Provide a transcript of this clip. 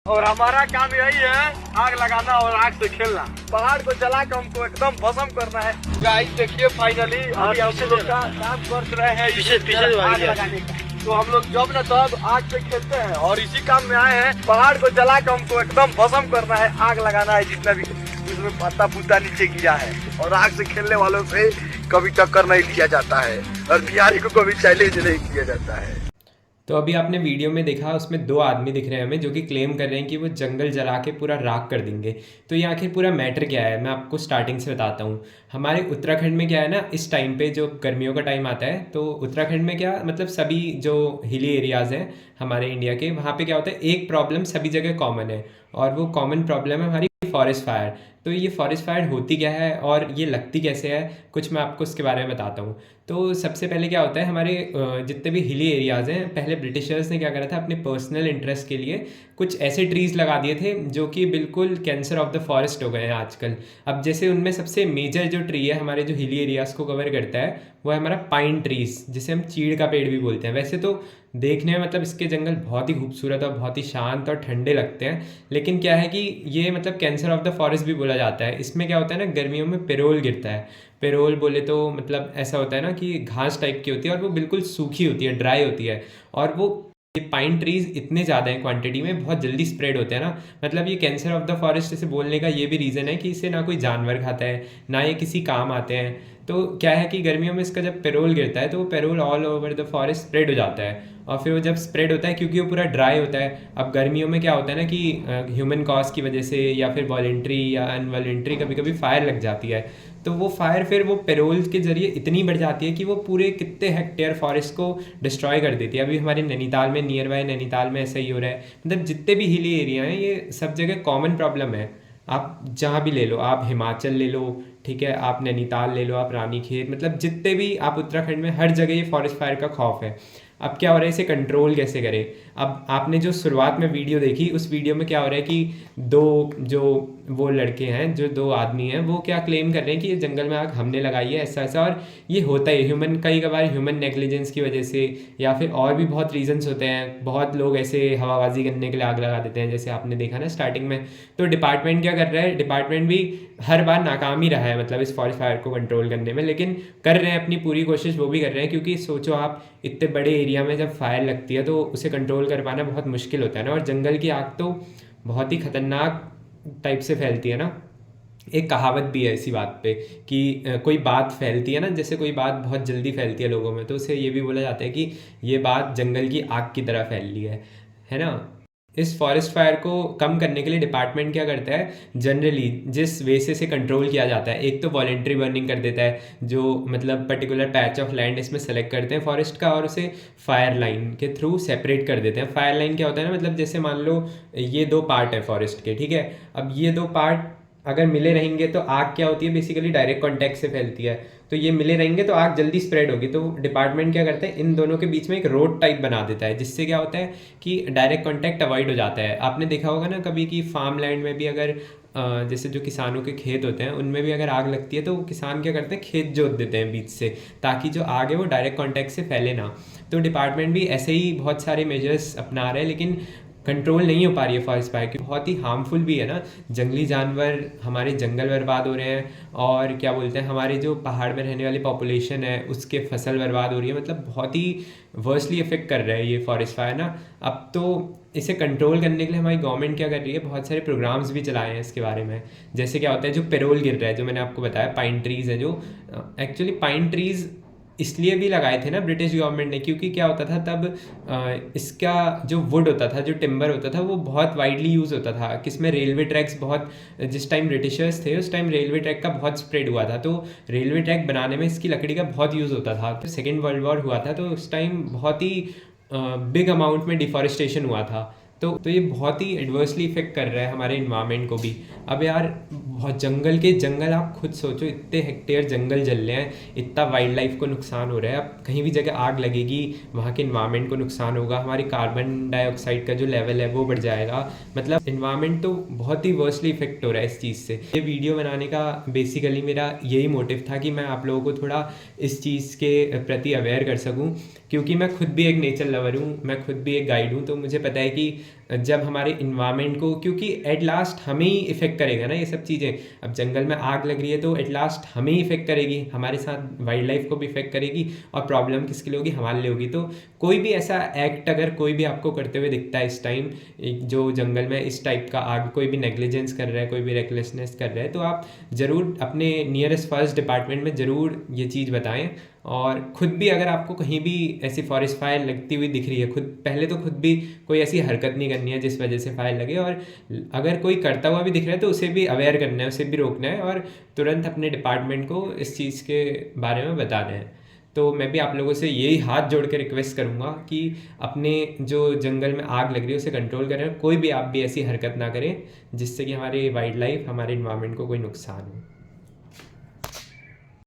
और हमारा काम यही है आग लगाना और आग से खेलना। पहाड़ को जला के हमको एकदम भस्म करना है। गाइस देखिए फाइनली अभी हम लोग का काम कर रहे हैं आग लगाने का। तो हम लोग जब न तब आग से खेलते हैं और इसी काम में आए हैं। पहाड़ को जला के हमको एकदम भस्म करना है, आग लगाना है जितना भी इसमें पत्ता पुत्ता नीचे गिरा है। और आग से खेलने वालों से कभी टक्कर नहीं लिया जाता है और बिहारी को कभी चैलेंज नहीं किया जाता है। तो अभी आपने वीडियो में देखा, उसमें दो आदमी दिख रहे हैं हमें जो कि क्लेम कर रहे हैं कि वो जंगल जला के पूरा राख कर देंगे। तो ये आखिर पूरा मैटर क्या है, मैं आपको स्टार्टिंग से बताता हूँ। हमारे उत्तराखंड में क्या है ना, इस टाइम पे जो गर्मियों का टाइम आता है तो उत्तराखंड में क्या मतलब सभी जो हिली एरियाज़ हैं हमारे इंडिया के, वहाँ पे क्या होता है, एक प्रॉब्लम सभी जगह कॉमन है और वो कॉमन प्रॉब्लम है हमारी फॉरेस्ट फायर। तो ये फॉरेस्ट फायर होती क्या है और ये लगती कैसे है, कुछ मैं आपको उसके बारे में बताता हूँ। तो सबसे पहले क्या होता है, हमारे जितने भी हिली एरियाज़ हैं, पहले ब्रिटिशर्स ने क्या करा था, अपने पर्सनल इंटरेस्ट के लिए कुछ ऐसे ट्रीज़ लगा दिए थे जो कि बिल्कुल कैंसर ऑफ द फॉरेस्ट हो गए हैं आजकल। अब जैसे उनमें सबसे मेजर जो ट्री है हमारे जो हिली एरियाज़ को कवर करता है वो है हमारा पाइन ट्रीज़, जिसे हम चीड़ का पेड़ भी बोलते हैं। वैसे तो देखने में मतलब इसके जंगल बहुत ही खूबसूरत और बहुत ही शांत और ठंडे लगते हैं, लेकिन क्या है कि ये मतलब कैंसर ऑफ द फॉरेस्ट भी बोला जाता है। इसमें क्या होता है ना, गर्मियों में पेरोल गिरता है। पेरोल बोले तो मतलब ऐसा होता है ना कि घास टाइप की होती है और वो बिल्कुल सूखी होती है, ड्राई होती है। और वो ये पाइन ट्रीज इतने ज़्यादा हैं क्वांटिटी में, बहुत जल्दी स्प्रेड होते हैं ना। मतलब ये कैंसर ऑफ द फॉरेस्ट इसे बोलने का ये भी रीज़न है कि इसे ना कोई जानवर खाता है ना ये किसी काम आते हैं। तो क्या है कि गर्मियों में इसका जब पेरोल गिरता है तो वो payroll all over the forest spread हो जाता है। और फिर वो जब स्प्रेड होता है, क्योंकि वो पूरा ड्राई होता है। अब गर्मियों में क्या होता है ना कि ह्यूमन कॉज की वजह से या फिर वॉलेंट्री या अनवॉलेंट्री कभी कभी फायर लग जाती है। तो वो फायर फिर वो पेरोल के जरिए इतनी बढ़ जाती है कि वो पूरे कितने हेक्टेयर फॉरेस्ट को डिस्ट्रॉय कर देती है। अभी हमारे नैनीताल में, नियर बाय नैनीताल में ऐसा ही हो रहा है। मतलब जितने भी हिली एरिया हैं ये सब जगह कॉमन प्रॉब्लम है। आप जहाँ भी ले लो, आप हिमाचल ले लो, ठीक है, आप नैनीताल ले लो, आप रानीखेत, मतलब जितने भी आप उत्तराखंड में, हर जगह ये फॉरेस्ट फायर का खौफ है। अब क्या हो रहा है, इसे कंट्रोल कैसे करें। अब आपने जो शुरुआत में वीडियो देखी, उस वीडियो में क्या हो रहा है कि दो जो वो लड़के हैं, जो दो आदमी हैं, वो क्या क्लेम कर रहे हैं कि ये जंगल में आग हमने लगाई है, ऐसा ऐसा। और ये होता है ह्यूमन, कई कबार ह्यूमन नेग्लिजेंस की वजह से, या फिर और भी बहुत रीजंस होते हैं। बहुत लोग ऐसे हवाबाजी करने के लिए आग लगा देते हैं, जैसे आपने देखा ना स्टार्टिंग में। तो डिपार्टमेंट क्या कर रहा है, डिपार्टमेंट भी हर बार नाकाम ही रहा है मतलब इस फॉरेस्ट फायर को कंट्रोल करने में, लेकिन कर रहे हैं अपनी पूरी कोशिश, वो भी कर रहे हैं। क्योंकि सोचो आप, इतने बड़े एरिया में जब फायर लगती है तो उसे कंट्रोल कर पाना बहुत मुश्किल होता है ना। और जंगल की आग तो बहुत ही खतरनाक टाइप से फैलती है ना। एक कहावत भी है इसी बात पे कि कोई बात फैलती है ना, जैसे कोई बात बहुत जल्दी फैलती है लोगों में, तो उसे ये भी बोला जाता है कि ये बात जंगल की आग की तरह फैल रही है ना। इस फॉरेस्ट फायर को कम करने के लिए डिपार्टमेंट क्या करता है, जनरली जिस वे से इसे कंट्रोल किया जाता है, एक तो वॉलेंट्री बर्निंग कर देता है, जो मतलब पर्टिकुलर पैच ऑफ लैंड इसमें सेलेक्ट करते हैं फॉरेस्ट का, और उसे फायर लाइन के थ्रू सेपरेट कर देते हैं। फायर लाइन क्या होता है ना, मतलब जैसे मान लो ये दो पार्ट है फॉरेस्ट के, ठीक है। अब ये दो पार्ट अगर मिले रहेंगे तो आग क्या होती है, बेसिकली डायरेक्ट कॉन्टैक्ट से फैलती है। तो ये मिले रहेंगे तो आग जल्दी स्प्रेड होगी। तो डिपार्टमेंट क्या करता है, इन दोनों के बीच में एक रोड टाइप बना देता है, जिससे क्या होता है कि डायरेक्ट कांटेक्ट अवॉइड हो जाता है। आपने देखा होगा ना कभी कि फार्म लैंड में भी अगर जैसे जो किसानों के खेत होते हैं उनमें भी अगर आग लगती है तो किसान क्या करते हैं, खेत जोत देते हैं बीच से, ताकि जो आग है वो डायरेक्ट कांटेक्ट से फैले ना। तो डिपार्टमेंट भी ऐसे ही बहुत सारे मेजर्स अपना रहे हैं, लेकिन कंट्रोल नहीं हो पा रही है फॉरेस्ट फायर की। बहुत ही हार्मफुल भी है ना, जंगली जानवर, हमारे जंगल बर्बाद हो रहे हैं, और क्या बोलते हैं, हमारे जो पहाड़ में रहने वाली पॉपुलेशन है उसके फसल बर्बाद हो रही है। मतलब बहुत ही वर्सली इफेक्ट कर रहा है ये फॉरेस्ट फायर ना। अब तो इसे कंट्रोल करने के लिए हमारी गवर्नमेंट क्या कर रही है, बहुत सारे प्रोग्राम्स भी चलाए हैं इसके बारे में। जैसे क्या होता है, जो पेरोल गिर रहा है, जो मैंने आपको बताया पाइन ट्रीज़ है, जो एक्चुअली पाइन ट्रीज़ इसलिए भी लगाए थे ना ब्रिटिश गवर्नमेंट ने, क्योंकि क्या होता था तब इसका जो वुड होता था, जो टिम्बर होता था, वो बहुत वाइडली यूज़ होता था। किसमें रेलवे ट्रैक्स बहुत, जिस टाइम ब्रिटिशर्स थे उस टाइम रेलवे ट्रैक का बहुत स्प्रेड हुआ था, तो रेलवे ट्रैक बनाने में इसकी लकड़ी का बहुत यूज़ होता था। तो सेकेंड वर्ल्ड वॉर हुआ था तो उस टाइम बहुत ही बिग अमाउंट में डिफॉरेस्टेशन हुआ था। तो ये बहुत ही एडवर्सली इफेक्ट कर रहा है हमारे इन्वायरमेंट को भी। अब यार बहुत जंगल के जंगल, आप खुद सोचो, इतने हेक्टेयर जंगल जल रहे हैं, इतना वाइल्ड लाइफ को नुकसान हो रहा है। अब कहीं भी जगह आग लगेगी वहाँ के इन्वायरमेंट को नुकसान होगा, हमारी कार्बन डाइऑक्साइड का जो लेवल है वो बढ़ जाएगा। मतलब इन्वायरमेंट तो बहुत ही वर्सली इफेक्ट हो रहा है इस चीज़ से। ये वीडियो बनाने का बेसिकली मेरा यही मोटिव था कि मैं आप लोगों को थोड़ा इस चीज़ के प्रति अवेयर कर सकूँ, क्योंकि मैं खुद भी एक नेचर लवर हूँ, मैं खुद भी एक गाइड हूँ। तो मुझे पता है कि जब हमारे इन्वायरमेंट को, क्योंकि एट लास्ट हमें ही इफ़ेक्ट करेगा ना ये सब चीज़ें। अब जंगल में आग लग रही है तो एट लास्ट हमें ही इफ़ेक्ट करेगी, हमारे साथ वाइल्ड लाइफ को भी इफ़ेक्ट करेगी, और प्रॉब्लम किसके लिए होगी, हमारे लिए होगी। तो कोई भी ऐसा एक्ट अगर कोई भी आपको करते हुए दिखता है इस टाइम, जो जंगल में इस टाइप का आग, कोई भी नेग्लिजेंस कर रहा है, कोई भी रेकलेसनेस कर रहा है, तो आप ज़रूर अपने नियरेस्ट फॉरेस्ट डिपार्टमेंट में ज़रूर ये चीज़ बताएं। और खुद भी अगर आपको कहीं भी ऐसी फॉरेस्ट फायर लगती हुई दिख रही है, खुद पहले तो खुद भी कोई ऐसी हरकत नहीं करनी है जिस वजह से फायर लगे, और अगर कोई करता हुआ भी दिख रहा है तो उसे भी अवेयर करना है, उसे भी रोकना है, और तुरंत अपने डिपार्टमेंट को इस चीज़ के बारे में बताना है। तो मैं भी आप लोगों से यही हाथ जोड़ के रिक्वेस्ट करूँगा कि अपने जो जंगल में आग लग रही है उसे कंट्रोल करें, कोई भी आप भी ऐसी हरकत ना करें जिससे कि हमारी वाइल्ड लाइफ, हमारे इन्वायरमेंट को कोई नुकसान हो।